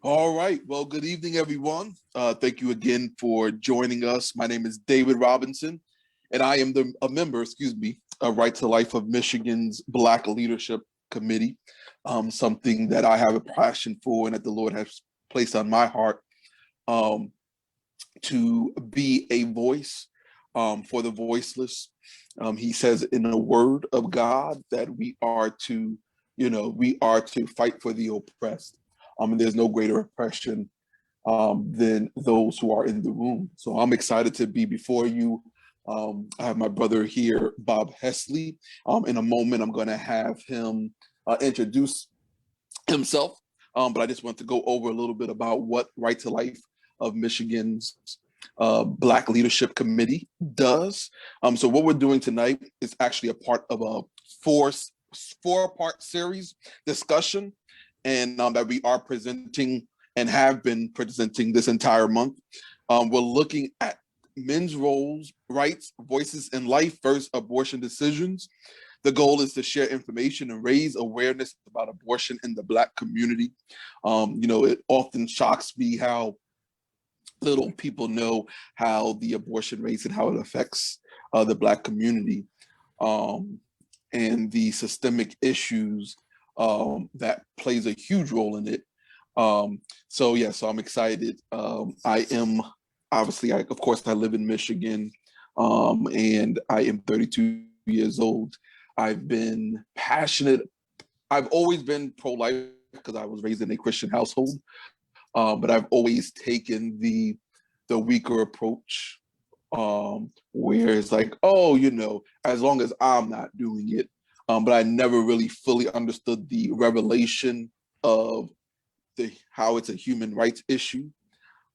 All right. Well, good evening, everyone. Thank you again for joining us. My name is David Robinson, and I am a member, of Right to Life of Michigan's Black Leadership Committee, something that I have a passion for and that the Lord has placed on my heart um, to be a voice for the voiceless. He says in the Word of God that we are to fight for the oppressed. And there's no greater oppression than those who are in the room. So I'm excited to be before you. I have my brother here, Bob Hesley. In a moment, I'm going to have him introduce himself. But I just want to go over a little bit about what Right to Life of Michigan's Black Leadership Committee does. So what we're doing tonight is actually a part of a four-part series discussion, and that we are presenting and have been presenting this entire month. We're looking at men's roles, rights, voices in life versus abortion decisions. The goal is to share information and raise awareness about abortion in the Black community. It often shocks me how little people know how the abortion rates and how it affects the Black community, and the systemic issues that plays a huge role in it. So I'm excited. I am obviously, of course, I live in Michigan, and I am 32 years old. I've been passionate. I've always been pro-life because I was raised in a Christian household, but I've always taken the weaker approach, where it's like, oh, as long as I'm not doing it. But I never really fully understood the revelation of how it's a human rights issue,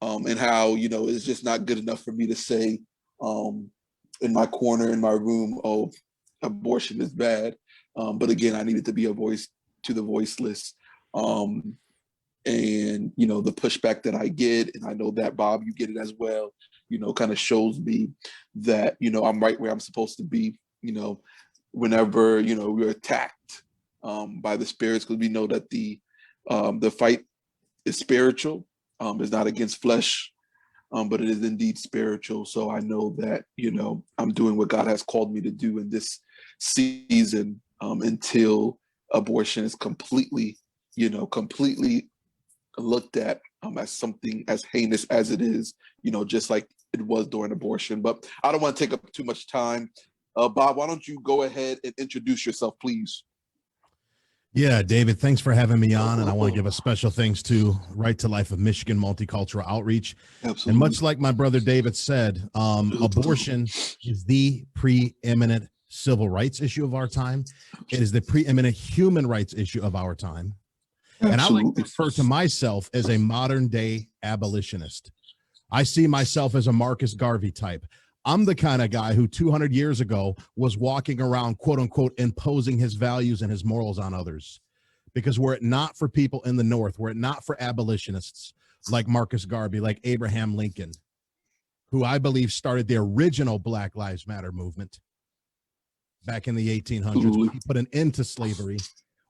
and how it's just not good enough for me to say in my corner in my room, oh, abortion is bad. But again, I needed to be a voice to the voiceless. And the pushback that I get, and I know that Bob, you get it as well, kind of shows me that I'm right where I'm supposed to be, whenever we're attacked by the spirits, because we know that the fight is spiritual. It's not against flesh, but it is indeed spiritual. So I know that I'm doing what God has called me to do in this season, until abortion is completely looked at as something as heinous as it is, just like it was during abortion. But I don't want to take up too much time. Bob, why don't you go ahead and introduce yourself, please? Yeah, David, thanks for having me on. And I want to give a special thanks to Right to Life of Michigan Multicultural Outreach. Absolutely. And much like my brother David said, abortion is the preeminent civil rights issue of our time. It is the preeminent human rights issue of our time. And I like to refer to myself as a modern day abolitionist. I see myself as a Marcus Garvey type. I'm the kind of guy who 200 years ago was walking around, quote unquote, imposing his values and his morals on others. Because were it not for people in the North, were it not for abolitionists like Marcus Garvey, like Abraham Lincoln, who I believe started the original Black Lives Matter movement back in the 1800s, when he put an end to slavery,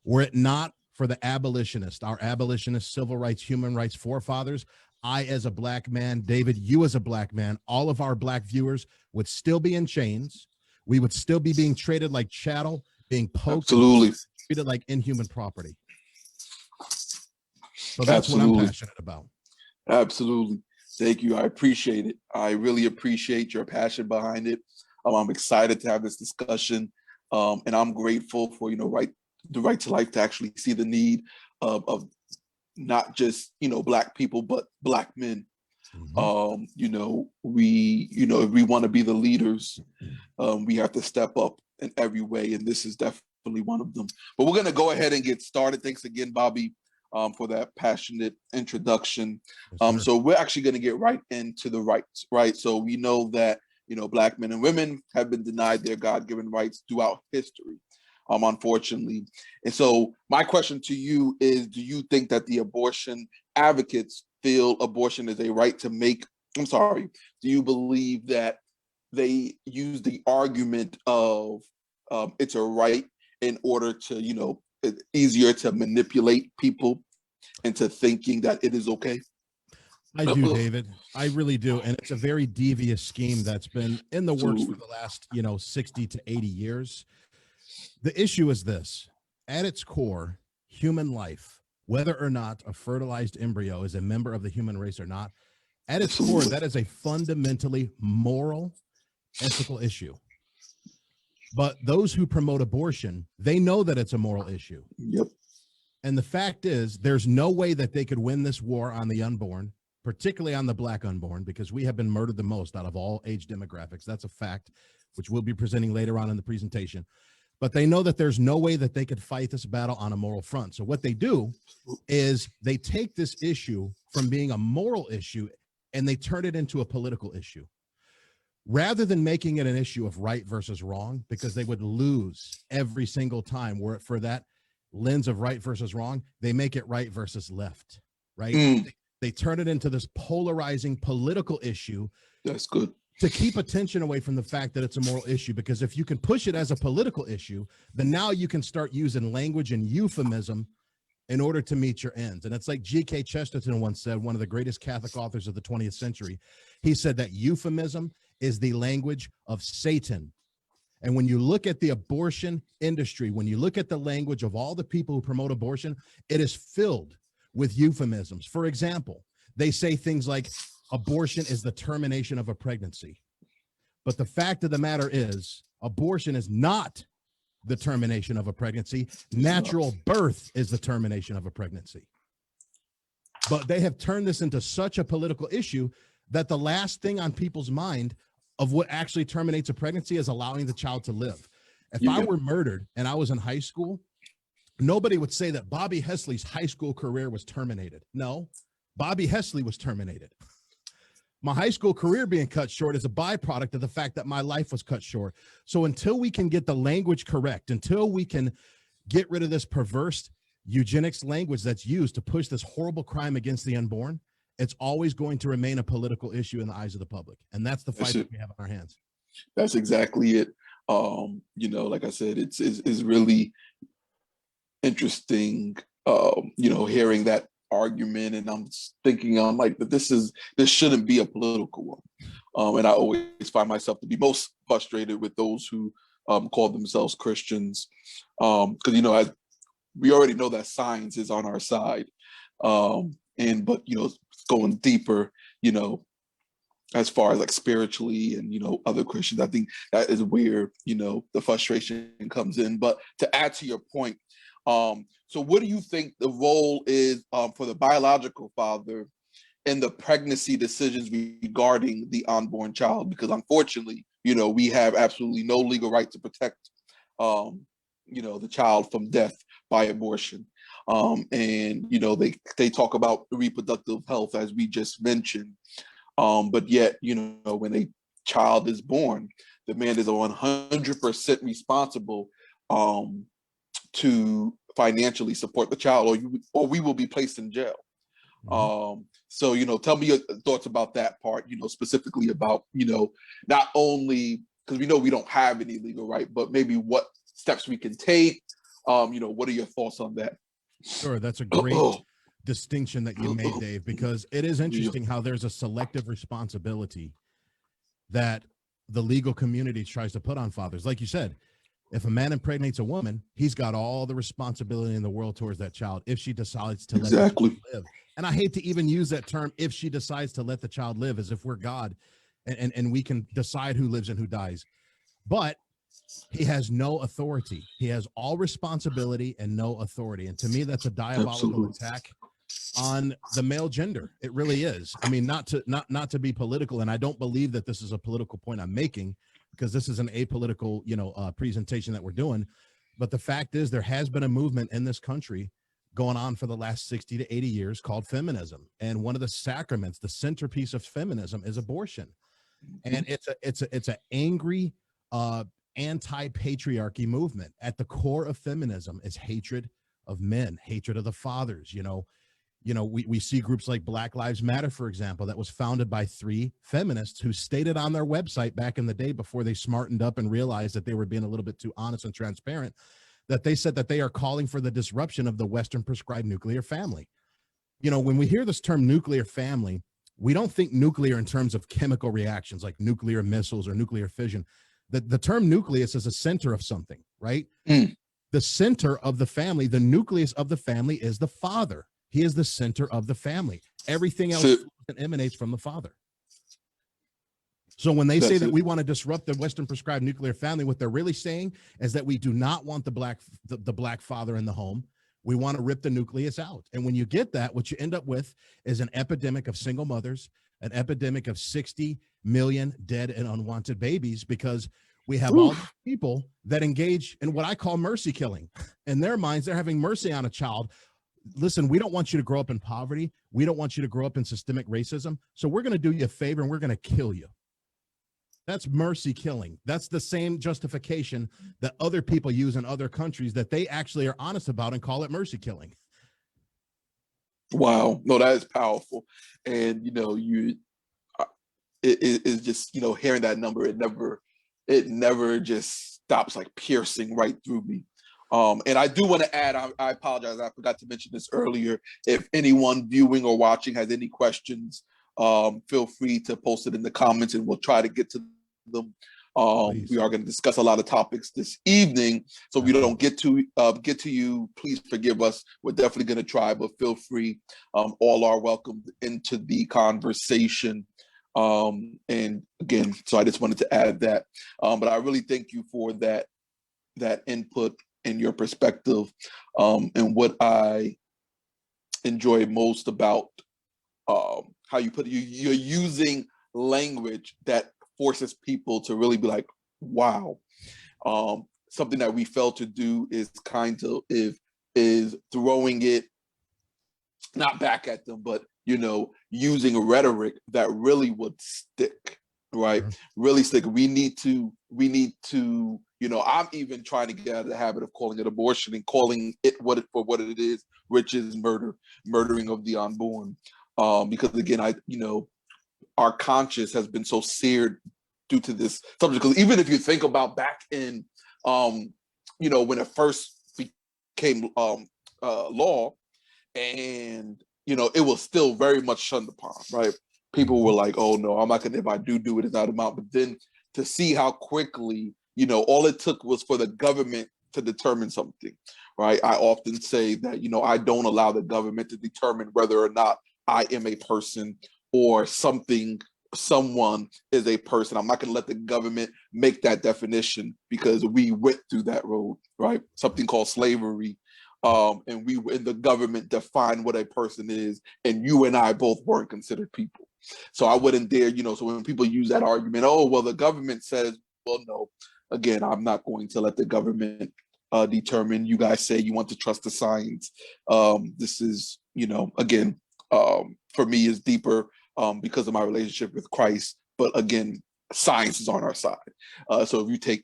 were it not for the abolitionists, our abolitionist civil rights, human rights forefathers, I, as a Black man, David, you as a Black man, all of our Black viewers would still be in chains. We would still be being traded like chattel, being poked, treated like inhuman property. So that's what I'm passionate about. Absolutely. Thank you. I appreciate it. I really appreciate your passion behind it. I'm excited to have this discussion. And I'm grateful for, the right to life to actually see the need of not just Black people, but Black men. Mm-hmm. If we want to be the leaders, we have to step up in every way, and this is definitely one of them. But we're going to go ahead and get started. Thanks again, Bobby, for that passionate introduction. So we're actually going to get right into the rights, right? So we know that Black men and women have been denied their God-given rights throughout history, unfortunately. And so my question to you is, do you think that the abortion advocates feel abortion is a right to make? Do you believe that they use the argument of it's a right in order to, it's easier to manipulate people into thinking that it is okay? I do, David. I really do. And it's a very devious scheme that's been in the works for the last, 60 to 80 years. The issue is this: at its core, human life, whether or not a fertilized embryo is a member of the human race or not, at its core, that is a fundamentally moral, ethical issue. But those who promote abortion, they know that it's a moral issue. Yep. And the fact is, there's no way that they could win this war on the unborn, particularly on the Black unborn, because we have been murdered the most out of all age demographics. That's a fact, which we'll be presenting later on in the presentation. But they know that there's no way that they could fight this battle on a moral front. So what they do is they take this issue from being a moral issue and they turn it into a political issue. Rather than making it an issue of right versus wrong, because they would lose every single time were it for that lens of right versus wrong, they make it right versus left, right? They turn it into this polarizing political issue. That's good. To keep attention away from the fact that it's a moral issue, because if you can push it as a political issue, then now you can start using language and euphemism in order to meet your ends. And it's like G.K. Chesterton once said, one of the greatest Catholic authors of the 20th century. He said that euphemism is the language of Satan. And when you look at the abortion industry, when you look at the language of all the people who promote abortion, it is filled with euphemisms. For example, they say things like abortion is the termination of a pregnancy. But the fact of the matter is, abortion is not the termination of a pregnancy. Natural birth is the termination of a pregnancy. But they have turned this into such a political issue that the last thing on people's mind of what actually terminates a pregnancy is allowing the child to live. If I were murdered and I was in high school, nobody would say that Bobby Hesley's high school career was terminated. No, Bobby Hesley was terminated. My high school career being cut short is a byproduct of the fact that my life was cut short. So until we can get the language correct, until we can get rid of this perverse eugenics language that's used to push this horrible crime against the unborn, it's always going to remain a political issue in the eyes of the public. And that's the fight that we have on our hands. That's exactly it. Like I said, it's really interesting, hearing that argument, and I'm like, that this shouldn't be a political one. And I always find myself to be most frustrated with those who call themselves Christians, because we already know that science is on our side, but going deeper, as far as like spiritually and other Christians, I think that is where the frustration comes in. But to add to your point, so what do you think the role is for the biological father in the pregnancy decisions regarding the unborn child? Because unfortunately, we have absolutely no legal right to protect the child from death by abortion. And they talk about reproductive health, as we just mentioned. But yet, when a child is born, the man is 100% responsible to financially support the child, or we will be placed in jail. So tell me your thoughts about that part, specifically about not only because we know we don't have any legal right, but maybe what steps we can take. What are your thoughts on that? Sure, that's a great distinction that you made, Dave, because it is interesting how there's a selective responsibility that the legal community tries to put on fathers. Like you said, if a man impregnates a woman, he's got all the responsibility in the world towards that child if she decides to let the child live. And I hate to even use that term, if she decides to let the child live, as if we're God and we can decide who lives and who dies. But he has no authority. He has all responsibility and no authority. And to me, that's a diabolical attack on the male gender. It really is. I mean, not to be political, and I don't believe that this is a political point I'm making, because this is an apolitical, presentation that we're doing. But the fact is, there has been a movement in this country going on for the last 60 to 80 years called feminism. And one of the sacraments, the centerpiece of feminism, is abortion. And it's an angry, anti-patriarchy movement. At the core of feminism is hatred of men, hatred of the fathers. We see groups like Black Lives Matter, for example, that was founded by 3 feminists who stated on their website back in the day, before they smartened up and realized that they were being a little bit too honest and transparent, that they said that they are calling for the disruption of the Western prescribed nuclear family. when we hear this term nuclear family, we don't think nuclear in terms of chemical reactions like nuclear missiles or nuclear fission. The term nucleus is a center of something, right? Mm. The center of the family, the nucleus of the family is the father. He is the center of the family. Everything else emanates from the father. So when they say that we want to disrupt the Western prescribed nuclear family, what they're really saying is that we do not want the black father in the home. We want to rip the nucleus out. And when you get that, what you end up with is an epidemic of single mothers, an epidemic of 60 million dead and unwanted babies, because we have all these people that engage in what I call mercy killing. In their minds, they're having mercy on a child. Listen, we don't want you to grow up in poverty. We don't want you to grow up in systemic racism. So we're going to do you a favor and we're going to kill you. That's mercy killing. That's the same justification that other people use in other countries that they actually are honest about and call it mercy killing. Wow. No, that is powerful. And, it's just, hearing that number, it never just stops like piercing right through me. And I do want to add, I apologize, I forgot to mention this earlier. If anyone viewing or watching has any questions, feel free to post it in the comments and we'll try to get to them. We are going to discuss a lot of topics this evening, so we don't get to you. Please forgive us. We're definitely going to try, but feel free. All are welcome into the conversation. And again, so I just wanted to add that. But I really thank you for that input and your perspective. And what I enjoy most about how you put it, you're using language that forces people to really be like, wow. Something that we fail to do is is throwing it not back at them, but using rhetoric that really would stick, right? Sure. Really stick. We need to, I'm even trying to get out of the habit of calling it abortion and calling it for what it is, which is murdering of the unborn. Because again, our conscience has been so seared due to this subject. Because even if you think about back in, when it first became law, and it was still very much shunned upon, right? People were like, "Oh no, I'm not gonna. If I do it, it's not amount." But then to see how quickly, all it took was for the government to determine something, right? I often say that I don't allow the government to determine whether or not I am a person or someone is a person. I'm not going to let the government make that definition, because we went through that road, right? Something called slavery. And the government defined what a person is, and you and I both weren't considered people. So I wouldn't dare, so when people use that argument, oh, well, the government says, well, no, again, I'm not going to let the government determine. You guys say you want to trust the science. This is, again, for me is deeper because of my relationship with Christ. But again, science is on our side. So if you take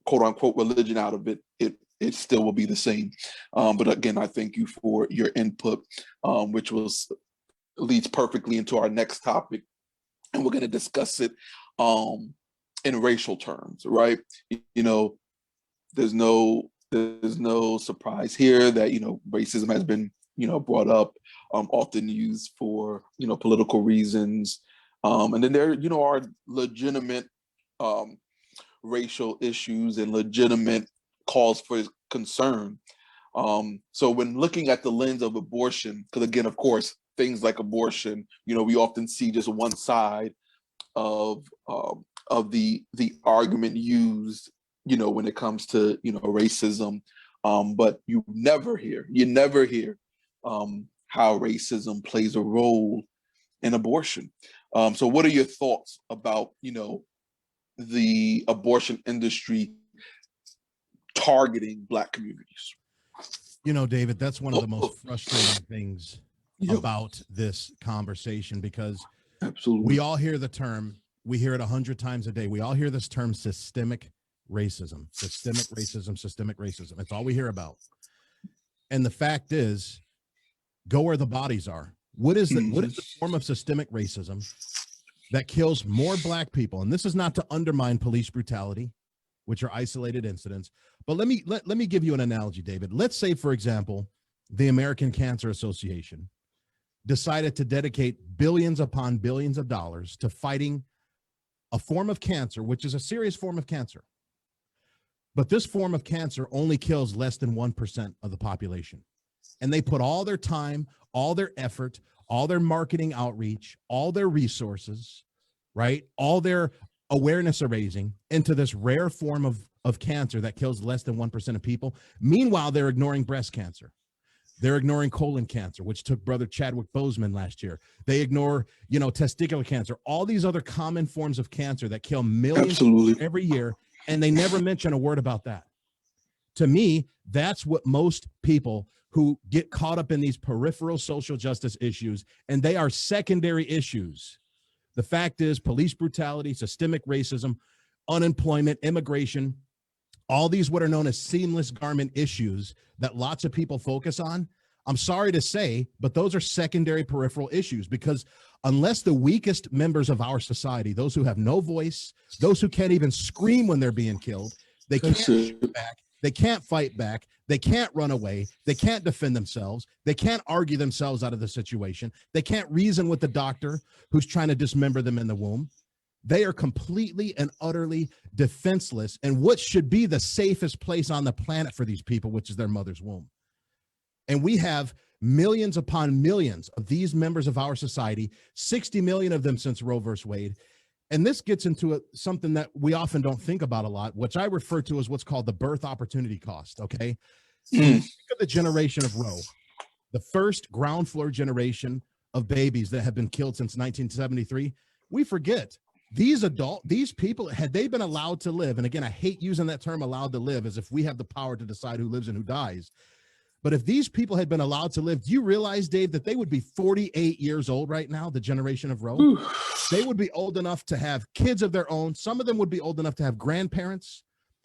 quote unquote religion out of it, it still will be the same. But again, I thank you for your input, which leads perfectly into our next topic. And we're going to discuss it in racial terms, right? There's no surprise here that, racism has been, brought up, often used for, political reasons. And then there, are legitimate racial issues and legitimate cause for concern. So when looking at the lens of abortion, because again, of course, things like abortion, we often see just one side of the argument used, when it comes to, racism. But you never hear how racism plays a role in abortion. So what are your thoughts about, the abortion industry targeting Black communities? David, that's one of the most frustrating things about this conversation, because absolutely, we all hear the term, we hear it 100 times a day. We all hear this term systemic racism. It's all we hear about. And the fact is, go where the bodies are. What is the form of systemic racism that kills more Black people? And this is not to undermine police brutality, which are isolated incidents. But let me give you an analogy, David. Let's say, for example, the American Cancer Association decided to dedicate billions upon billions of dollars to fighting a form of cancer, which is a serious form of cancer. But this form of cancer only kills less than 1% of the population. And they put all their time, all their effort, all their marketing outreach, all their resources, right? All their awareness raising into this rare form of cancer that kills less than 1% of people. Meanwhile, they're ignoring breast cancer. They're ignoring colon cancer, which took Brother Chadwick Boseman last year. They ignore, testicular cancer, all these other common forms of cancer that kill millions every year, and they never mention a word about that. To me, that's what most people who get caught up in these peripheral social justice issues, and they are secondary issues. The fact is, police brutality, systemic racism, unemployment, immigration, all these what are known as seamless garment issues that lots of people focus on. I'm sorry to say, but those are secondary peripheral issues, because unless the weakest members of our society, those who have no voice, those who can't even scream when they're being killed, they can't shoot back, they can't fight back, they can't run away, they can't defend themselves, they can't argue themselves out of the situation, they can't reason with the doctor who's trying to dismember them in the womb. They are completely and utterly defenseless in what should be the safest place on the planet for these people, which is their mother's womb. And we have millions upon millions of these members of our society, 60 million of them since Roe versus Wade. And this gets into something that we often don't think about a lot, which I refer to as what's called the birth opportunity cost, okay? Think of the generation of Roe, the first ground floor generation of babies that have been killed since 1973. We forget these people, had they been allowed to live, and again, I hate using that term allowed to live as if we have the power to decide who lives and who dies. But if these people had been allowed to live, do you realize, Dave, that they would be 48 years old right now, the generation of Roe? They would be old enough to have kids of their own. Some of them would be old enough to have grandparents.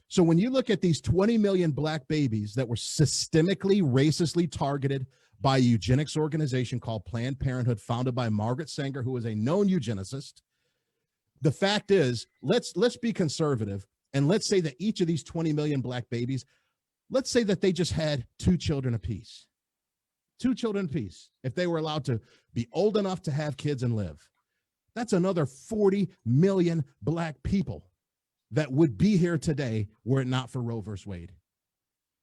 So when you look at these 20 million black babies that were systemically, racistly targeted by a eugenics organization called Planned Parenthood, founded by Margaret Sanger, who is a known eugenicist, the fact is, let's be conservative, and let's say that each of these 20 million black babies, let's say that they just had 2 children apiece. 2 children apiece. If they were allowed to be old enough to have kids and live, that's another 40 million black people that would be here today were it not for Roe versus Wade.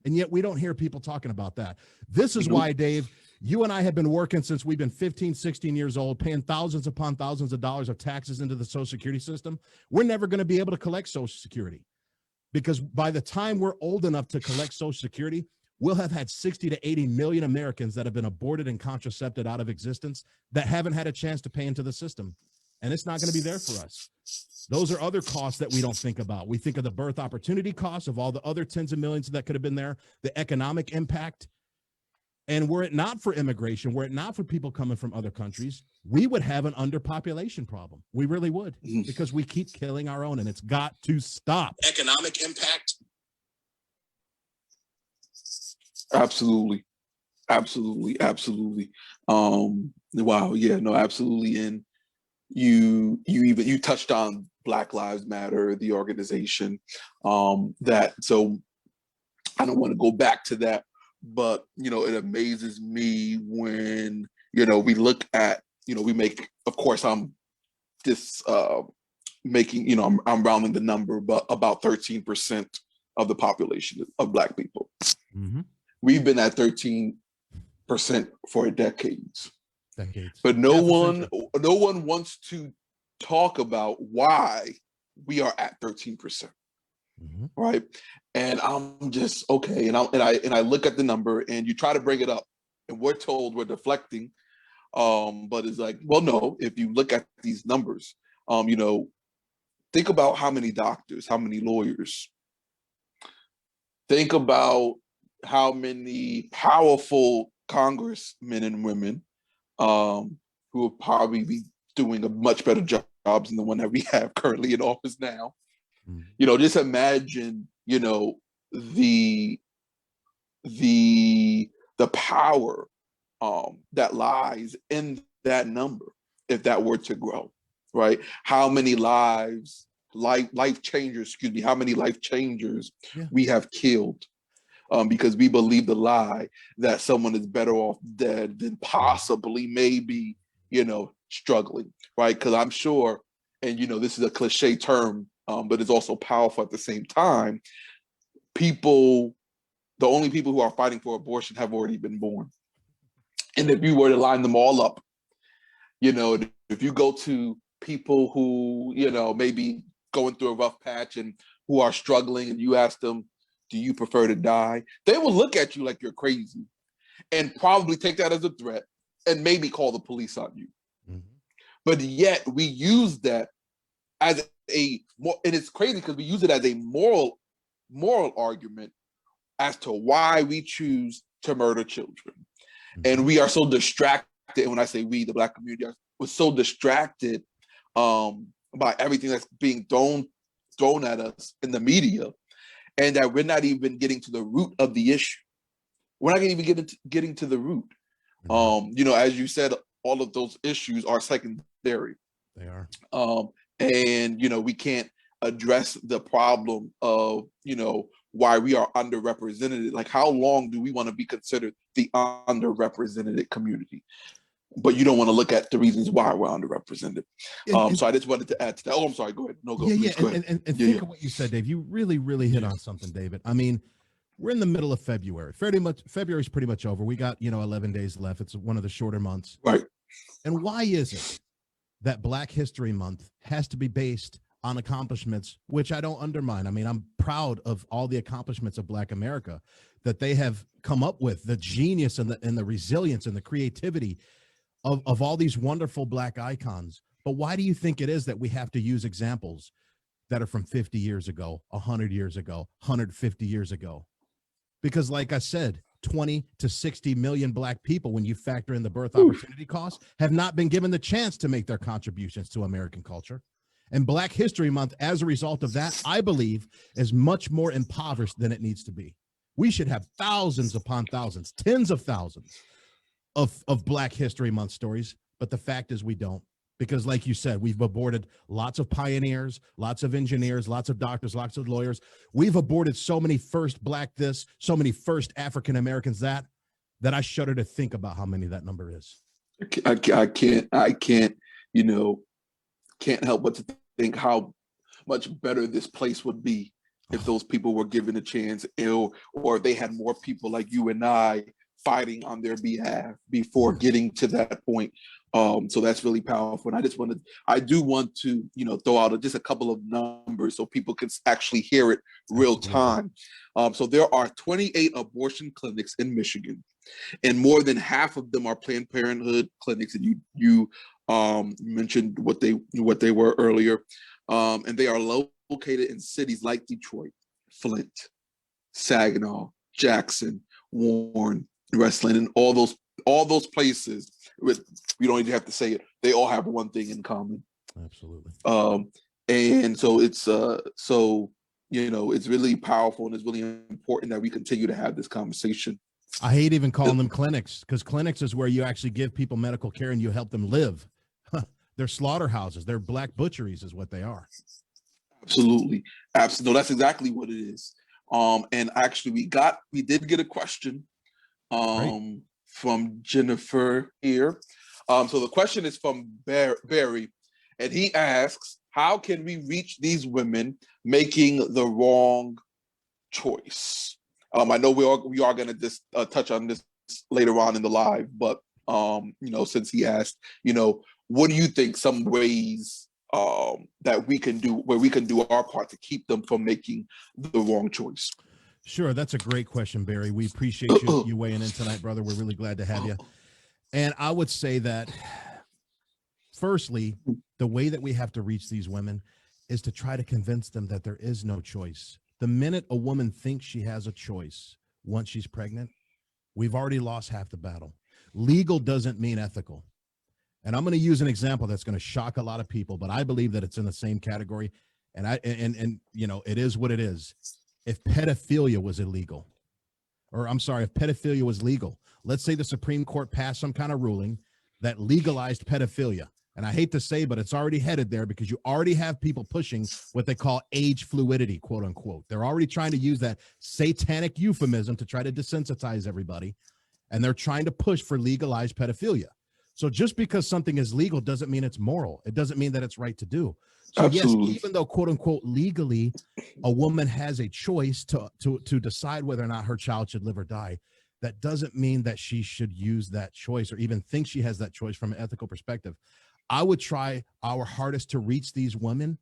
And yet we don't hear people talking about that. This is why, Dave, you and I have been working since we've been 15, 16 years old, paying thousands upon thousands of dollars of taxes into the Social Security system. We're never going to be able to collect Social Security, because by the time we're old enough to collect Social Security, we'll have had 60 to 80 million Americans that have been aborted and contracepted out of existence that haven't had a chance to pay into the system. And it's not going to be there for us. Those are other costs that we don't think about. We think of the birth opportunity costs of all the other tens of millions that could have been there, the economic impact. And were it not for immigration, were it not for people coming from other countries, we would have an underpopulation problem. We really would, because we keep killing our own, and it's got to stop. Economic impact. Absolutely. Wow. Yeah, no, absolutely. And you touched on Black Lives Matter, the organization, so I don't want to go back to that, but it amazes me when we look at we make, of course, I'm just making I'm rounding the number, but about 13% of the population of Black people. We've been at 13% for decades. But no one wants to talk about why we are at 13%, right? And I'm just okay. And I look at the number, and you try to bring it up, and we're told we're deflecting. But it's like, well, no. If you look at these numbers, think about how many doctors, how many lawyers. Think about how many powerful congressmen and women who will probably be doing a much better jobs than the one that we have currently in office now. Just imagine, the power that lies in that number if that were to grow, right? How many life changers we have killed because we believe the lie that someone is better off dead than possibly maybe, struggling, right? Because I'm sure, and this is a cliche term, but it's also powerful at the same time. The only people who are fighting for abortion have already been born. And if you were to line them all up, if you go to people who, maybe going through a rough patch and who are struggling, and you ask them, do you prefer to die? They will look at you like you're crazy and probably take that as a threat and maybe call the police on you. Mm-hmm. But yet we use that as and it's crazy because we use it as a moral argument as to why we choose to murder children. Mm-hmm. And we are so distracted. And when I say we, the Black community, we're so distracted by everything that's being thrown at us in the media, and that we're not even getting to the root of the issue. We're not even getting to the root. Mm-hmm. As you said, all of those issues are secondary. They are. And we can't address the problem of, why we are underrepresented. Like, how long do we want to be considered the underrepresented community? But you don't want to look at the reasons why we're underrepresented. So I just wanted to add to that. Oh, I'm sorry. Go ahead. No, go. Yeah, go ahead. And think of what you said, Dave. You really, really hit on something, David. I mean, we're in the middle of February. February's pretty much over. We got 11 days left. It's one of the shorter months. Right. And why is it that Black History Month has to be based on accomplishments, which I don't undermine? I mean, I'm proud of all the accomplishments of Black America that they have come up with, the genius and the resilience and the creativity of all these wonderful Black icons. But why do you think it is that we have to use examples that are from 50 years ago, 100 years ago, 150 years ago? Because like I said, 20 to 60 million Black people, when you factor in the birth opportunity costs, have not been given the chance to make their contributions to American culture. And Black History Month, as a result of that, I believe, is much more impoverished than it needs to be. We should have thousands upon thousands, tens of thousands of Black History Month stories. But the fact is we don't. Because like you said, we've aborted lots of pioneers, lots of engineers, lots of doctors, lots of lawyers. We've aborted so many first Black this, so many first African Americans that I shudder to think about how many that number is. I can't, can't help but to think how much better this place would be if those people were given a chance, or they had more people like you and I fighting on their behalf before getting to that point. So that's really powerful. And I do want to, throw out just a couple of numbers so people can actually hear it real time. So there are 28 abortion clinics in Michigan, and more than half of them are Planned Parenthood clinics. And you mentioned what they were earlier. And they are located in cities like Detroit, Flint, Saginaw, Jackson, Warren, Westland, and all those places. We don't even have to say it. They all have one thing in common. Absolutely. And so it's it's really powerful, and it's really important that we continue to have this conversation. I hate even calling them clinics, because clinics is where you actually give people medical care and you help them live. They're slaughterhouses. They're Black butcheries is what they are. Absolutely. No, that's exactly what it is. And actually we did get a question from Jennifer here. So the question is from Barry, and he asks, how can we reach these women making the wrong choice? I know we are going to just touch on this later on in the live, but since he asked, what do you think some ways that we can do our part to keep them from making the wrong choice? Sure. That's a great question, Barry. We appreciate you weighing in tonight, brother. We're really glad to have you. And I would say that, firstly, the way that we have to reach these women is to try to convince them that there is no choice. The minute a woman thinks she has a choice once she's pregnant, we've already lost half the battle. Legal doesn't mean ethical. And I'm going to use an example that's going to shock a lot of people, but I believe that it's in the same category. And it is what it is. If pedophilia was illegal, if pedophilia was legal, let's say the Supreme Court passed some kind of ruling that legalized pedophilia. And I hate to say, but it's already headed there, because you already have people pushing what they call age fluidity, quote unquote. They're already trying to use that satanic euphemism to try to desensitize everybody. And they're trying to push for legalized pedophilia. So just because something is legal doesn't mean it's moral. It doesn't mean that it's right to do. So Absolutely. yes, even though, quote unquote, legally, a woman has a choice to decide whether or not her child should live or die, that doesn't mean that she should use that choice or even think she has that choice from an ethical perspective. I would try our hardest to reach these women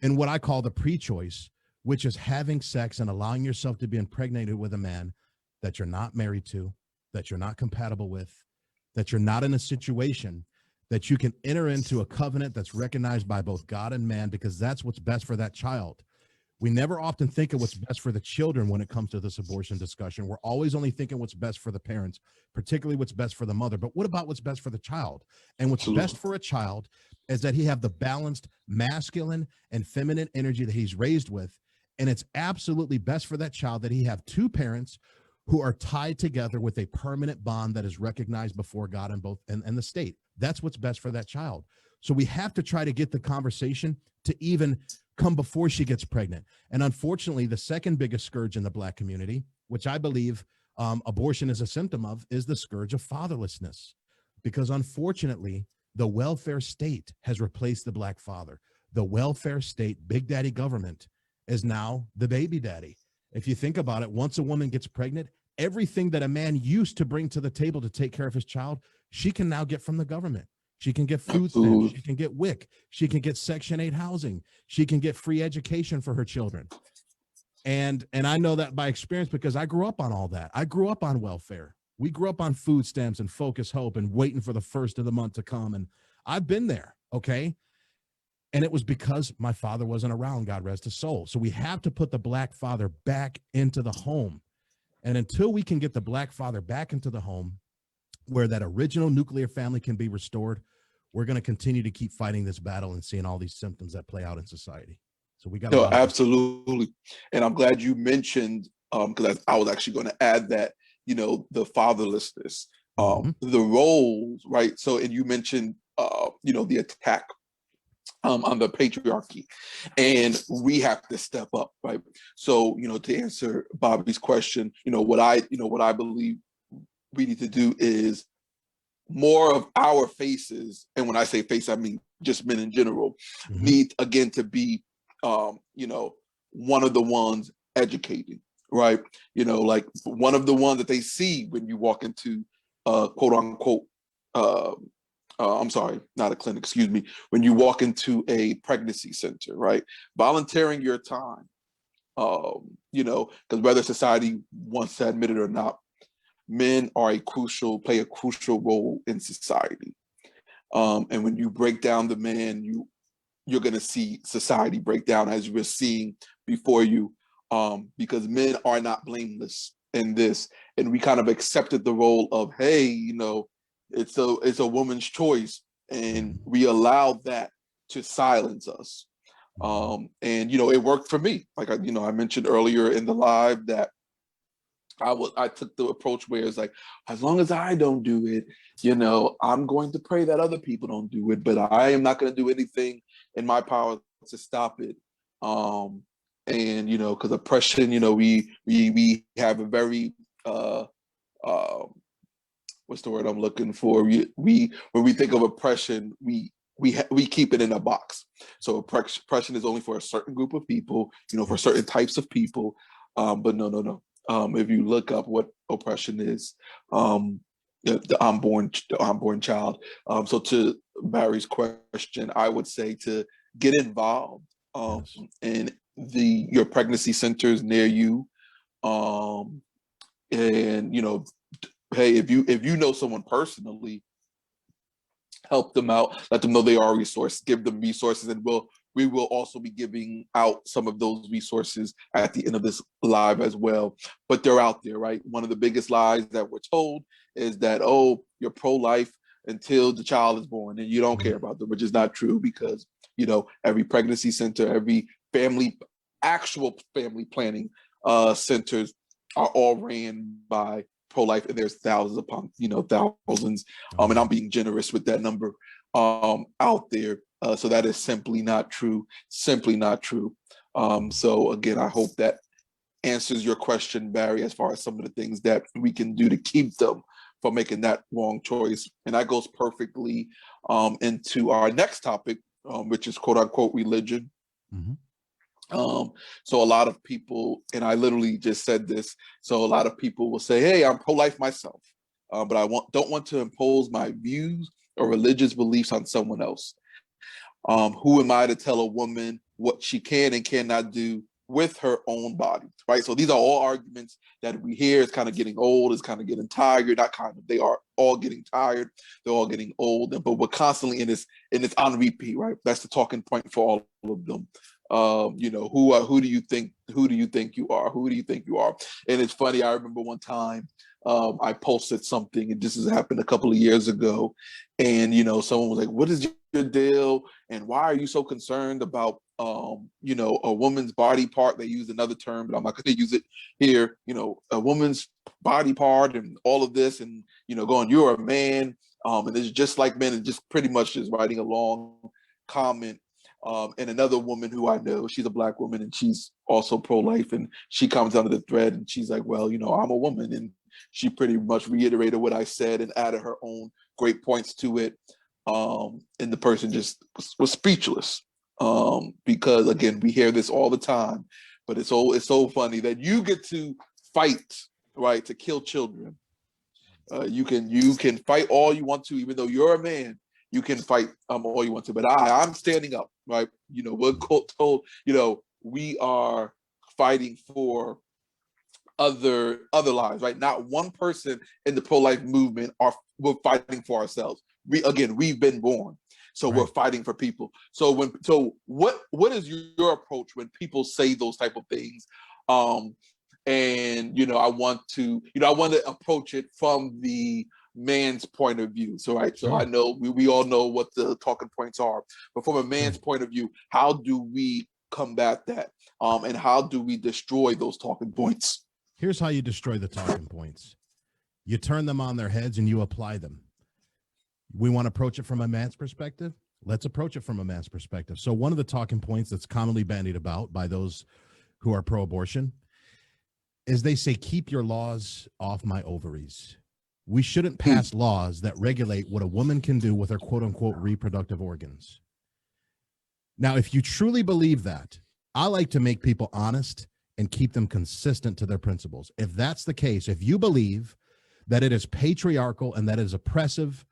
in what I call the pre-choice, which is having sex and allowing yourself to be impregnated with a man that you're not married to, that you're not compatible with, that you're not in a situation that you can enter into a covenant that's recognized by both God and man, because that's what's best for that child. We never often think of what's best for the children when it comes to this abortion discussion. We're always only thinking what's best for the parents, particularly what's best for the mother. But what about what's best for the child? And what's best for a child is that he have the balanced masculine and feminine energy that he's raised with. And it's absolutely best for that child that he have two parents who are tied together with a permanent bond that is recognized before God and both and the state. That's what's best for that child. So we have to try to get the conversation to even come before she gets pregnant. And unfortunately, the second biggest scourge in the Black community, which I believe abortion is a symptom of, is the scourge of fatherlessness. Because unfortunately, the welfare state has replaced the Black father. The welfare state, big daddy government, is now the baby daddy. If you think about it, once a woman gets pregnant, everything that a man used to bring to the table to take care of his child, she can now get from the government. She can get food stamps. She can get WIC. She can get Section 8 housing. She can get free education for her children. And I know that by experience, because I grew up on all that. I grew up on welfare. We grew up on food stamps and Focus Hope and waiting for the first of the month to come. And I've been there, okay? And it was because my father wasn't around, God rest his soul. So we have to put the Black father back into the home. And until we can get the Black father back into the home, where that original nuclear family can be restored, we're going to continue to keep fighting this battle and seeing all these symptoms that play out in society. So we got no, absolutely. And I'm glad you mentioned, because I was actually going to add that, the fatherlessness, the roles, right? So, and you mentioned, the attack on the patriarchy, and we have to step up, right? So, to answer Bobby's question, what I believe we need to do is more of our faces, and when I say face, I mean just men in general, need again to be, one of the ones educating, right? Like one of the ones that they see when you walk into, quote unquote, I'm sorry, not a clinic, excuse me, when you walk into a pregnancy center, right? Volunteering your time, because whether society wants to admit it or not, men play a crucial role in society. And when you break down the man, you're going to see society break down, as we're seeing before you, because men are not blameless in this. And we kind of accepted the role of, hey, it's a woman's choice, and we allowed that to silence us. And it worked for me. Like I mentioned earlier in the live that I took the approach where it's like, as long as I don't do it, I'm going to pray that other people don't do it, but I am not going to do anything in my power to stop it. And because oppression, we have a very what's the word I'm looking for? We when we think of oppression, we keep it in a box. So oppression is only for a certain group of people, for certain types of people. But no. If you look up what oppression is, the unborn child. So to Barry's question, I would say to get involved in your pregnancy centers near you, and hey, if you know someone personally, help them out, let them know they are a resource, give them resources, and we will also be giving out some of those resources at the end of this live as well. But they're out there, right? One of the biggest lies that we're told is that, oh, you're pro-life until the child is born and you don't care about them, which is not true, because, every pregnancy center, every actual family planning centers are all ran by pro-life, and there's thousands upon, thousands, and I'm being generous with that number, out there. So that is simply not true. Simply not true. So again, I hope that answers your question, Barry, as far as some of the things that we can do to keep them from making that wrong choice. And that goes perfectly into our next topic, which is quote unquote religion. Mm-hmm. So a lot of people, and I literally just said this, so a lot of people will say, hey, I'm pro-life myself, but I don't want to impose my views or religious beliefs on someone else. Who am I to tell a woman what she can and cannot do with her own body, right? So these are all arguments that we hear. It's kind of getting old. It's kind of getting tired. Not kind of. They are all getting tired. They're all getting old. But we're constantly in this on repeat, right? That's the talking point for all of them. Who do you think you are? Who do you think you are? And it's funny. I remember one time I posted something, and this has happened a couple of years ago, and someone was like, "What is your deal? And why are you so concerned about a woman's body part?" They used another term, but I'm not going to use it here. A woman's body part and all of this, and going, "You're a man," and it's just like men, and just pretty much just writing a long comment. And another woman who I know, she's a Black woman, and she's also pro-life, and she comes under the thread, and she's like, "Well, I'm a woman," and she pretty much reiterated what I said and added her own great points to it. And the person just was speechless, because again, we hear this all the time, but it's so funny that you get to fight, right, to kill children. You can fight all you want to, even though you're a man. You can fight all you want to, but I'm standing up, right? We're told, we are fighting for other lives, right? Not one person in the pro-life movement we're fighting for ourselves. We've been born, so right. We're fighting for people. So what is your approach when people say those type of things? And I want to approach it from the man's point of view. So right, so I know we all know what the talking points are, but from a man's point of view, how do we combat that? And how do we destroy those talking points? Here's how you destroy the talking points. You turn them on their heads and you apply them. We want to approach it from a man's perspective. Let's approach it from a man's perspective. So one of the talking points that's commonly bandied about by those who are pro-abortion is they say, keep your laws off my ovaries. We shouldn't pass laws that regulate what a woman can do with her quote unquote reproductive organs. Now, if you truly believe that, I like to make people honest and keep them consistent to their principles. If that's the case, if you believe that it is patriarchal and that it is oppressive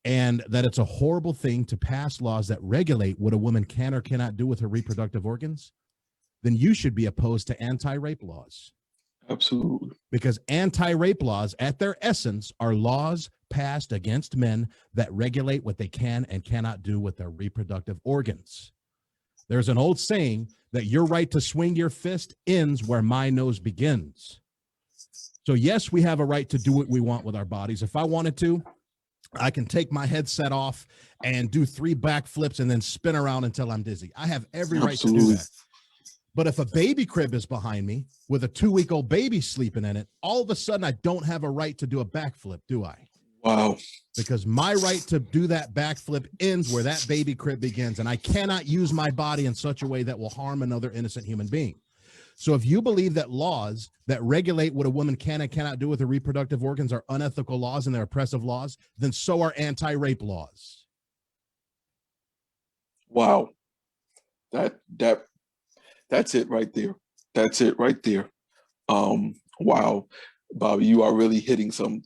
and that it's a horrible thing to pass laws that regulate what a woman can or cannot do with her reproductive organs, then you should be opposed to anti-rape laws. Absolutely. Because anti-rape laws, at their essence, are laws passed against men that regulate what they can and cannot do with their reproductive organs. There's an old saying that your right to swing your fist ends where my nose begins. So yes, we have a right to do what we want with our bodies. If I wanted to, I can take my headset off and do 3 backflips and then spin around until I'm dizzy. I have every right to do that. But if a baby crib is behind me with a 2-week-old baby sleeping in it, all of a sudden I don't have a right to do a backflip, do I? Wow. Because my right to do that backflip ends where that baby crib begins, and I cannot use my body in such a way that will harm another innocent human being. So if you believe that laws that regulate what a woman can and cannot do with her reproductive organs are unethical laws and they're oppressive laws, then so are anti-rape laws. Wow. That's it right there. That's it right there. Wow, Bobby, you are really hitting some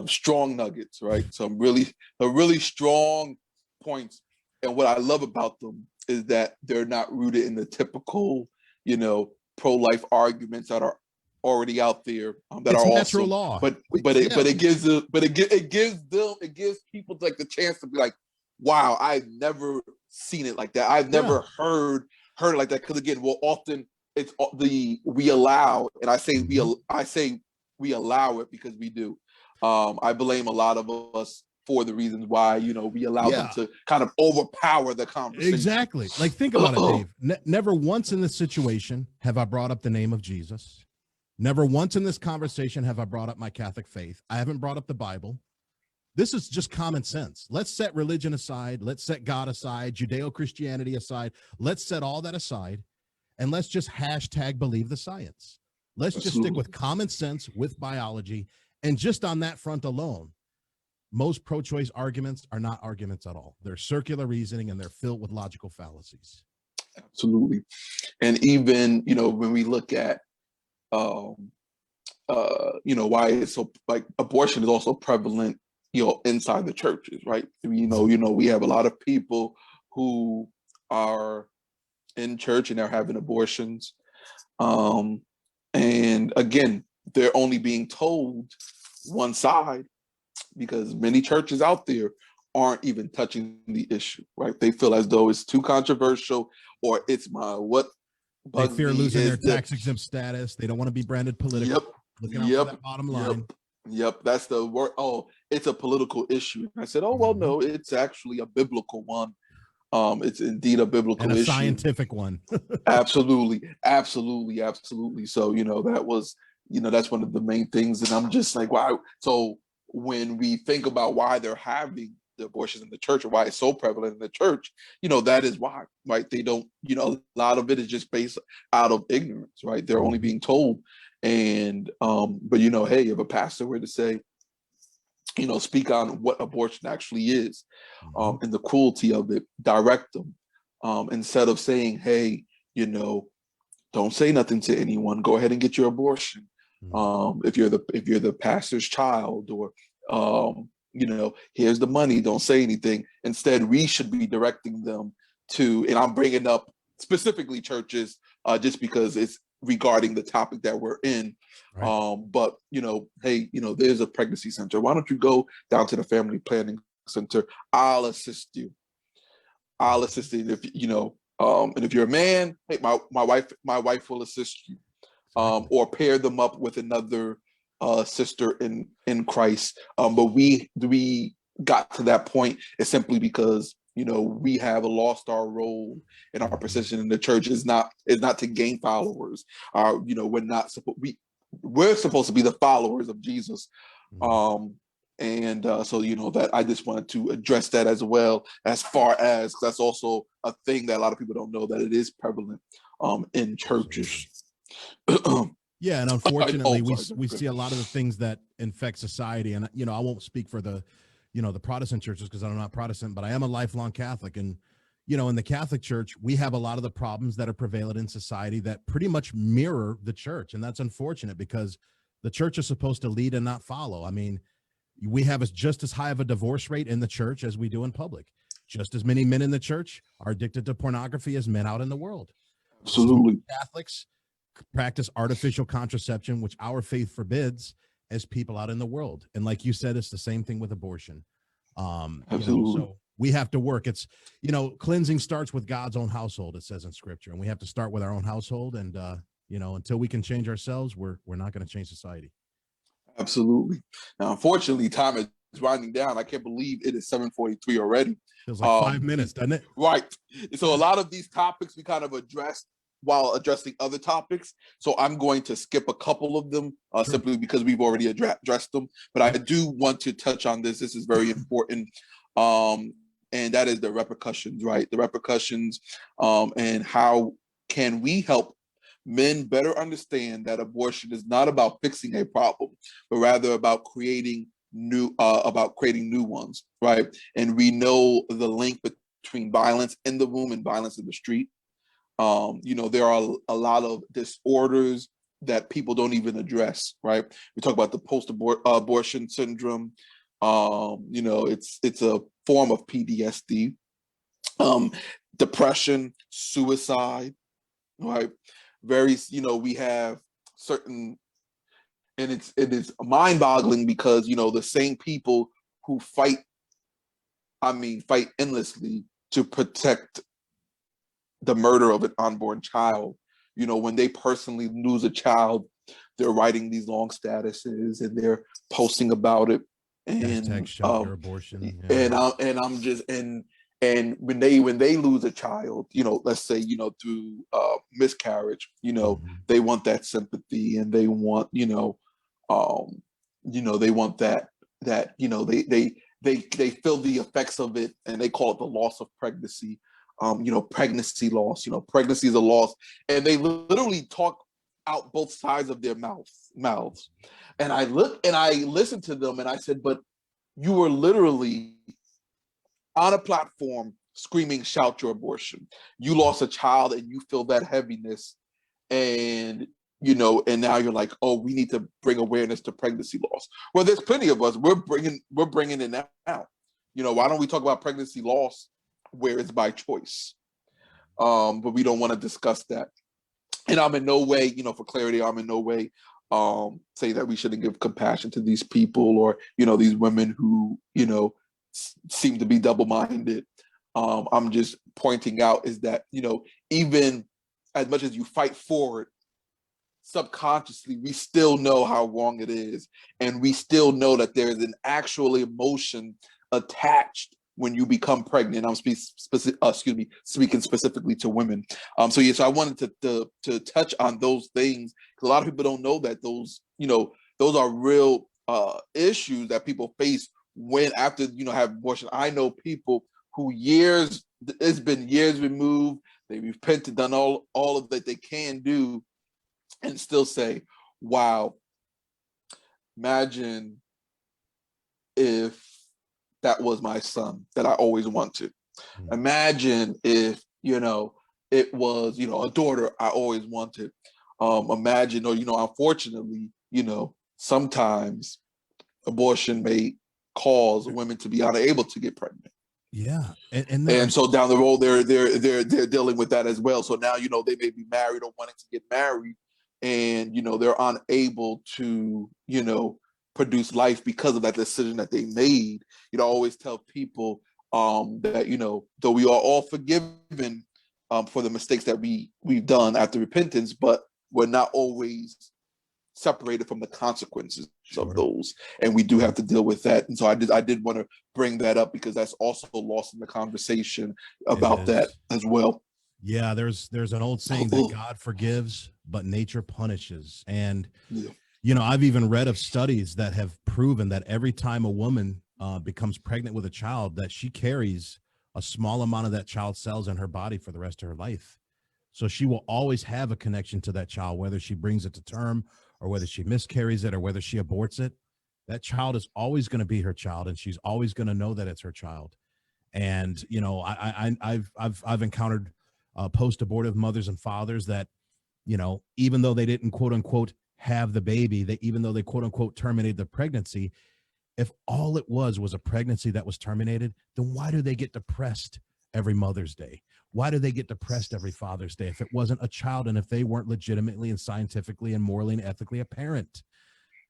strong nuggets, right? Some really strong points. And what I love about them is that they're not rooted in the typical, pro-life arguments that are already out there, that it's are natural awesome. law. But it gives people like the chance to be like, wow, I've never seen it like that. I've never heard it like that. Because again, often it's we allow, and I say we allow it because we do. I blame a lot of us for the reasons why, we allow them to kind of overpower the conversation. Exactly. Like, think about it, Dave. Never once in this situation have I brought up the name of Jesus. Never once in this conversation have I brought up my Catholic faith. I haven't brought up the Bible. This is just common sense. Let's set religion aside. Let's set God aside, Judeo-Christianity aside. Let's set all that aside, and let's just hashtag believe the science. Let's just stick with common sense, with biology, and just on that front alone, most pro-choice arguments are not arguments at all. They're circular reasoning, and they're filled with logical fallacies. Absolutely. And even, when we look at, why it's so, like, abortion is also prevalent, inside the churches, right? We have a lot of people who are in church and they're having abortions. And again, they're only being told one side because many churches out there aren't even touching the issue, right? They feel as though it's too controversial, or it's what they fear losing their tax exempt status. They don't want to be branded political. Yep. Looking out for that bottom line. Yep. That's the word. Oh, it's a political issue. I said, oh, well, no, it's actually a biblical one. It's indeed a biblical issue. Scientific one. Absolutely. So, that was, that's one of the main things. And I'm just like, wow. So when we think about why they're having the abortions in the church, or why it's so prevalent in the church, that is why, right? They don't, a lot of it is just based out of ignorance, right? They're only being told. And, but, hey, if a pastor were to say, speak on what abortion actually is, and the cruelty of it, direct them, instead of saying, hey, don't say nothing to anyone, go ahead and get your abortion. If you're the pastor's child, or, here's the money, don't say anything. Instead, we should be directing them to, and I'm bringing up specifically churches, just because it's regarding the topic that we're in. Right. But, hey, there's a pregnancy center. Why don't you go down to the family planning center? I'll assist you. If, and if you're a man, hey, my wife will assist you. Or pair them up with another sister in Christ. But we got to that point is simply because, we have lost our role, and our position in the church is not to gain followers. We're supposed to be the followers of Jesus. So, that I just wanted to address that as well, as far as that's also a thing that a lot of people don't know, that it is prevalent in churches. Yeah, and unfortunately, we see a lot of the things that infect society, and I won't speak for the Protestant churches because I'm not Protestant, but I am a lifelong Catholic, and in the Catholic Church, we have a lot of the problems that are prevalent in society that pretty much mirror the church, and that's unfortunate because the church is supposed to lead and not follow. I mean, we have just as high of a divorce rate in the church as we do in public. Just as many men in the church are addicted to pornography as men out in the world. Absolutely. Catholics practice artificial contraception, which our faith forbids, as people out in the world. And like you said, it's the same thing with abortion. Absolutely. So we have to work. It's, cleansing starts with God's own household, it says in scripture, and we have to start with our own household. And, until we can change ourselves, we're not going to change society. Absolutely. Now, unfortunately, time is winding down. I can't believe it is 7:43 already. Feels like 5 minutes, doesn't it? Right. So a lot of these topics we kind of addressed while addressing other topics. So I'm going to skip a couple of them simply because we've already addressed them. But I do want to touch on this. This is very important. And that is the repercussions, right? The repercussions, and how can we help men better understand that abortion is not about fixing a problem, but rather about creating new ones, right? And we know the link between violence in the womb and violence in the street. There are a lot of disorders that people don't even address, right? We talk about the post-abortion syndrome. It's a form of PTSD, depression, suicide, right? We have certain, and it is mind-boggling because, the same people who fight endlessly to protect the murder of an unborn child, when they personally lose a child, they're writing these long statuses and they're posting about it, and your abortion. Yeah. And I'm just, and And when they lose a child, let's say, through miscarriage, they want that sympathy, and they want, they want that they feel the effects of it, and they call it the loss of pregnancy. Pregnancy loss. Pregnancy is a loss, and they literally talk out both sides of their mouths. And I listened to them, and I said, but you were literally on a platform screaming, shout your abortion. You lost a child, and you feel that heaviness, and and now you're like, oh, we need to bring awareness to pregnancy loss. Well, there's plenty of us. We're bringing it now. Why don't we talk about pregnancy loss where it's by choice? But we don't want to discuss that. And I'm in no way, for clarity, I'm in no way say that we shouldn't give compassion to these people, or these women who seem to be double-minded. I'm just pointing out is that even as much as you fight for it, subconsciously we still know how wrong it is, and we still know that there is an actual emotion attached when you become pregnant. I'm speaking specifically to women. So I wanted to touch on those things, because a lot of people don't know that those are real issues that people face when after have abortion. I know people who it's been years removed, they repented, done all of that they can do, and still say, wow, imagine if that was my son that I always wanted. Imagine if it was a daughter I always wanted. Imagine, or unfortunately, sometimes abortion may cause women to be unable to get pregnant. Yeah, and so down the road they're dealing with that as well. So now they may be married or wanting to get married, and they're unable to produce life because of that decision that they made. I always tell people that though we are all forgiven for the mistakes that we've done after repentance, but we're not always separated from the consequences of those, and we do have to deal with that. And so I did want to bring that up, because that's also lost in the conversation about that as well. Yeah, there's an old saying that God forgives, but nature punishes. And I've even read of studies that have proven that every time a woman becomes pregnant with a child, that she carries a small amount of that child's cells in her body for the rest of her life. So she will always have a connection to that child, whether she brings it to term or whether she miscarries it or whether she aborts it. That child is always going to be her child, and she's always going to know that it's her child. And I've encountered post-abortive mothers and fathers that even though they didn't quote unquote have the baby, even though they quote unquote terminated the pregnancy, if all it was a pregnancy that was terminated, then why do they get depressed every Mother's Day? Why do they get depressed every Father's Day if it wasn't a child, and if they weren't legitimately and scientifically and morally and ethically a parent?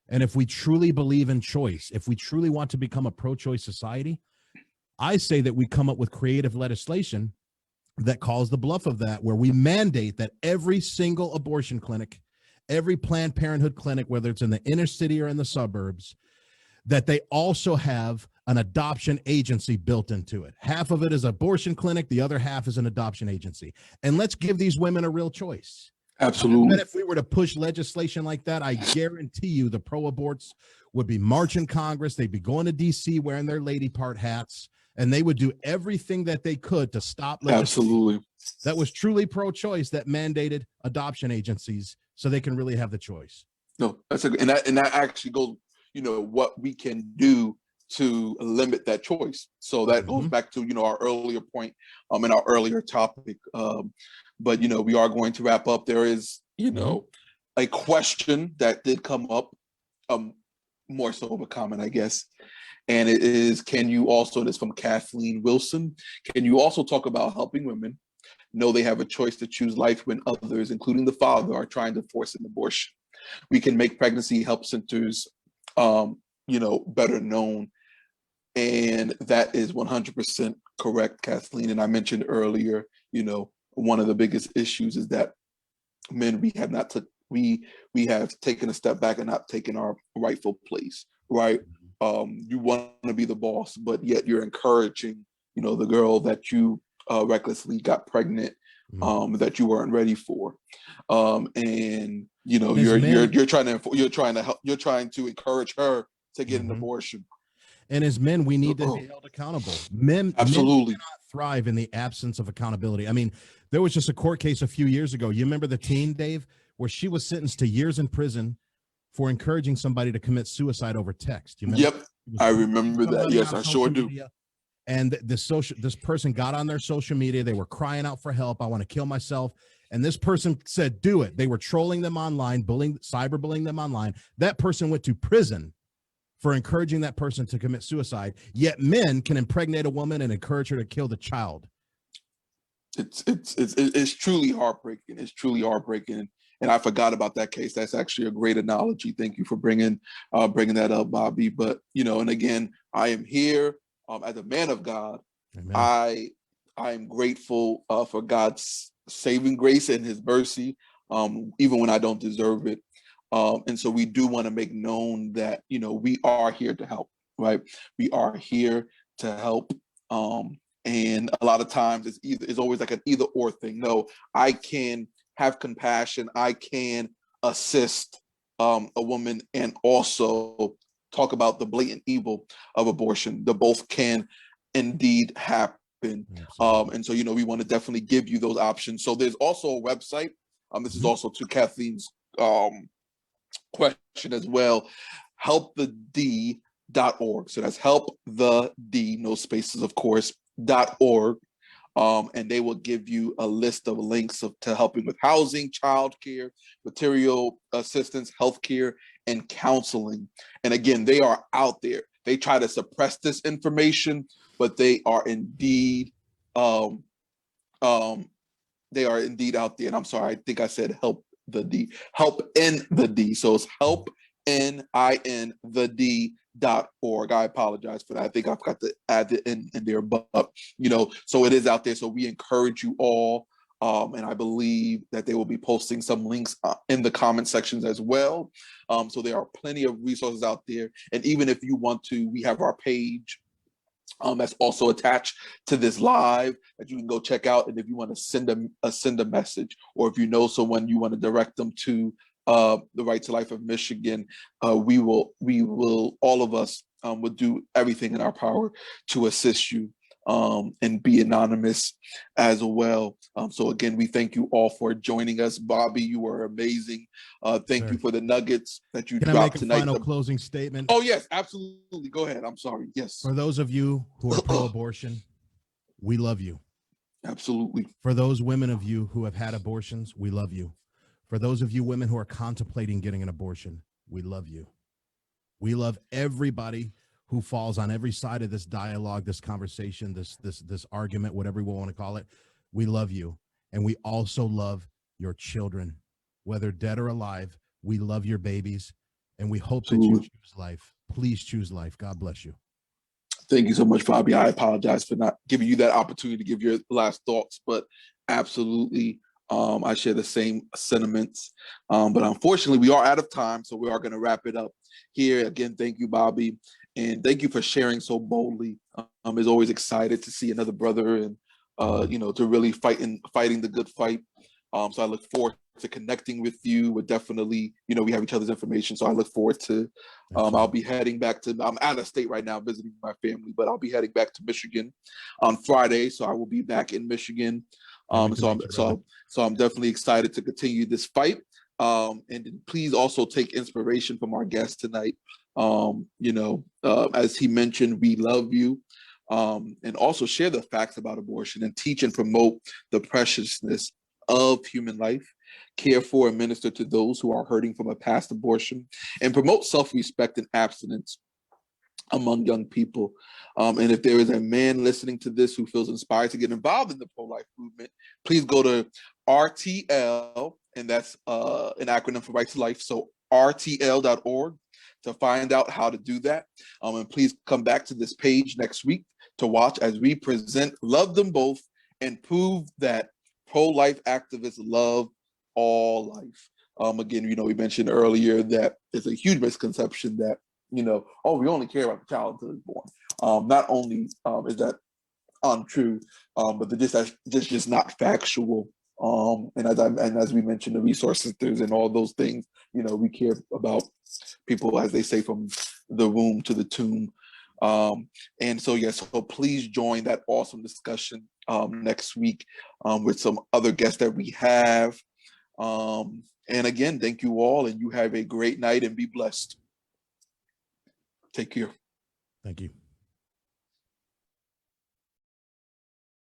And if we truly believe in choice, if we truly want to become a pro-choice society, I say that we come up with creative legislation that calls the bluff of that, where we mandate that every single abortion clinic, every Planned Parenthood clinic, whether it's in the inner city or in the suburbs, that they also have an adoption agency built into it. Half of it is abortion clinic, the other half is an adoption agency. And let's give these women a real choice. Absolutely. And if we were to push legislation like that, I guarantee you the pro-aborts would be marching Congress. They'd be going to D.C. wearing their lady part hats, and they would do everything that they could to stop legislation that was truly pro-choice, that mandated adoption agencies so they can really have the choice. No, and that actually goes, what we can do to limit that choice. So that goes back to, our earlier point in our earlier topic. But, we are going to wrap up. There is, a question that did come up, more so of a comment, I guess. And it is, can you also, and it's from Kathleen Wilson, can you also talk about helping women know they have a choice to choose life when others, including the father, are trying to force an abortion? We can make pregnancy help centers, better known. And that is 100% correct, Kathleen. And I mentioned earlier, one of the biggest issues is that men, we have taken a step back and not taken our rightful place, right? You want to be the boss, but yet you're encouraging, the girl that you recklessly got pregnant, that you weren't ready for, and you're trying to encourage her to get an abortion. And as men, we need to be held accountable. Men Absolutely cannot thrive in the absence of accountability. I mean, there was just a court case a few years ago. You remember the teen, Dave, where she was sentenced to years in prison for encouraging somebody to commit suicide over text. You remember? Yep, I remember that. Yes, I sure do. And this person got on their social media. They were crying out for help. I want to kill myself. And this person said, do it. They were trolling them online, cyberbullying them online. That person went to prison for encouraging that person to commit suicide. Yet men can impregnate a woman and encourage her to kill the child. It's truly heartbreaking. It's truly heartbreaking. And I forgot about that case. That's actually a great analogy. Thank you for bringing that up, Bobby. But and again, I am here as a man of God. Amen. I am grateful for God's saving grace and His mercy, even when I don't deserve it. And so we do want to make known that we are here to help. Right? We are here to help. And a lot of times it's always like an either or thing. No, I can have compassion. I can assist a woman and also talk about the blatant evil of abortion. The both can indeed happen. And so, we want to definitely give you those options. So there's also a website. This is also to Kathleen's question as well. helpthed.org. So that's helpthed, no spaces, of course, .org. And they will give you a list of links to helping with housing, childcare, material assistance, healthcare, and counseling. And again, they are out there. They try to suppress this information, but they are indeed out there. And I'm sorry, I think I said help in the D. So it's helpin.org. I apologize for that. I think I've got to add the in there, but so it is out there. So we encourage you all, and I believe that they will be posting some links in the comment sections as well. So there are plenty of resources out there, and even if you want to, we have our page that's also attached to this live that you can go check out. And if you want to send a message, or if you know someone you want to direct them to the Right to Life of Michigan, we will all of us will do everything in our power to assist you and be anonymous as well. So again, we thank you all for joining us. Bobby, you are amazing. Thank you for the nuggets that you dropped tonight. Can I make a final closing statement? Oh yes, absolutely. Go ahead. I'm sorry. Yes. For those of you who are pro-abortion, we love you. Absolutely. For those women of you who have had abortions, we love you. For those of you women who are contemplating getting an abortion, we love you. We love everybody who falls on every side of this dialogue, this conversation, this argument, whatever we want to call it. We love you. And we also love your children, whether dead or alive. We love your babies, and we hope that you choose life. Please choose life. God bless you. Thank you so much, Bobby. I apologize for not giving you that opportunity to give your last thoughts, but absolutely, I share the same sentiments. But unfortunately, we are out of time, so we are going to wrap it up here. Again, thank you, Bobby. And thank you for sharing so boldly. It's always excited to see another brother and, to really fighting the good fight. So I look forward to connecting with you. We're definitely, we have each other's information. So I look forward to, I'll be heading back I'm out of state right now visiting my family, but I'll be heading back to Michigan on Friday. So I will be back in Michigan. So I'm definitely excited to continue this fight. And please also take inspiration from our guest tonight. As he mentioned, we love you. And also share the facts about abortion and teach and promote the preciousness of human life, care for and minister to those who are hurting from a past abortion, and promote self-respect and abstinence among young people. And if there is a man listening to this who feels inspired to get involved in the pro-life movement, please go to RTL, and that's an acronym for Right to Life. So RTL.org to find out how to do that. And please come back to this page next week to watch as we present Love Them Both and prove that pro-life activists love all life. Again, we mentioned earlier that it's a huge misconception that, we only care about the child until it's born. Not only is that untrue, but they're just not factual. And as we mentioned, the resource centers and all those things, we care about people, as they say, from the womb to the tomb. And so, yes, so please join that awesome discussion next week with some other guests that we have. And again, thank you all, and you have a great night and be blessed. Take care. Thank you.